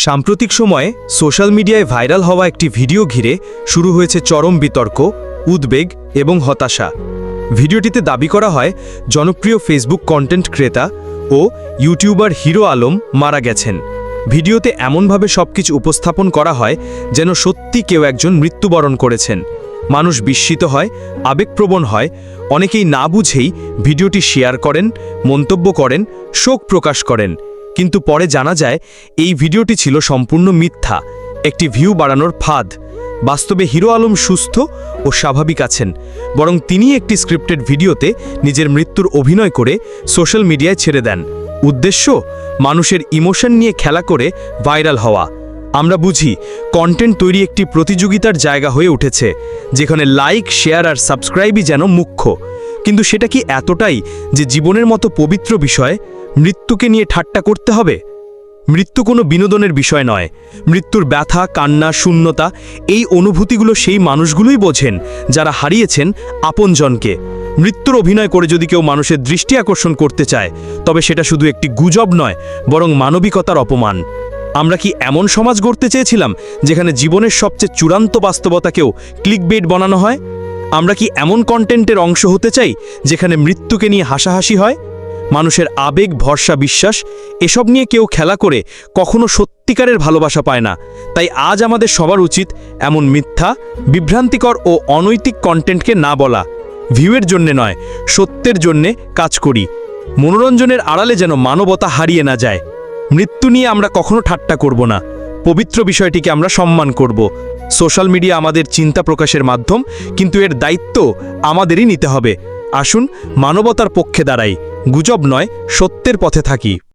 সাম্প্রতিক সময়ে সোশ্যাল মিডিয়ায় ভাইরাল হওয়া একটি ভিডিও ঘিরে শুরু হয়েছে চরম বিতর্ক, উদ্বেগ এবং হতাশা। ভিডিওটিতে দাবি করা হয় জনপ্রিয় ফেসবুক কন্টেন্ট ক্রেতা ও ইউটিউবার হিরো আলম মারা গেছেন। ভিডিওতে এমনভাবে সবকিছু উপস্থাপন করা হয় যেন সত্যি কেউ একজন মৃত্যুবরণ করেছেন। মানুষ বিস্মিত হয়, আবেগপ্রবণ হয়, অনেকেই না বুঝেই ভিডিওটি শেয়ার করেন, মন্তব্য করেন, শোক প্রকাশ করেন। কিন্তু পরে জানা যায় এই ভিডিওটি ছিল সম্পূর্ণ মিথ্যা, একটি ভিউ বাড়ানোর ফাঁদ। বাস্তবে হিরো আলম সুস্থ ও স্বাভাবিক আছেন, বরং তিনি একটি স্ক্রিপ্টেড ভিডিওতে নিজের মৃত্যুর অভিনয় করে সোশ্যাল মিডিয়ায় ছেড়ে দেন। উদ্দেশ্য মানুষের ইমোশন নিয়ে খেলা করে ভাইরাল হওয়া। আমরা বুঝি কন্টেন্ট তৈরি একটি প্রতিযোগিতার জায়গা হয়ে উঠেছে, যেখানে লাইক, শেয়ার আর সাবস্ক্রাইবই যেন মুখ্য। কিন্তু সেটা কি এতটাই যে জীবনের মতো পবিত্র বিষয় মৃত্যুকে নিয়ে ঠাট্টা করতে হবে? মৃত্যু কোনো বিনোদনের বিষয় নয়। মৃত্যুর ব্যথা, কান্না, শূন্যতা, এই অনুভূতিগুলো সেই মানুষগুলোই বোঝেন যারা হারিয়েছেন আপনজনকে। মৃত্যুর অভিনয় করে যদি কেউ মানুষের দৃষ্টি আকর্ষণ করতে চায়, তবে সেটা শুধু একটি গুজব নয়, বরং মানবিকতার অপমান। আমরা কি এমন সমাজ গড়তে চেয়েছিলাম যেখানে জীবনের সবচেয়ে চূড়ান্ত বাস্তবতাকেও ক্লিকবেট বানানো হয়? আমরা কি এমন কন্টেন্টের অংশ হতে চাই যেখানে মৃত্যুকে নিয়ে হাসাহাসি হয়? মানুষের আবেগ, ভরসা, বিশ্বাস এসব নিয়ে কেউ খেলা করে কখনো সত্যিকারের ভালোবাসা পায় না। তাই আজ আমাদের সবার উচিত এমন মিথ্যা, বিভ্রান্তিকর ও অনৈতিক কন্টেন্টকে না বলা। ভিউয়ের জন্যে নয়, সত্যের জন্যে কাজ করি। মনোরঞ্জনের আড়ালে যেন মানবতা হারিয়ে না যায়। মৃত্যু নিয়ে আমরা কখনো ঠাট্টা করব না, পবিত্র বিষয়টিকে আমরা সম্মান করব। সোশ্যাল মিডিয়া আমাদের চিন্তা প্রকাশের মাধ্যম, কিন্তু এর দায়িত্ব আমাদেরই নিতে হবে। আসুন মানবতার পক্ষে দাঁড়াই, গুজব নয়, সত্যের পথে থাকি।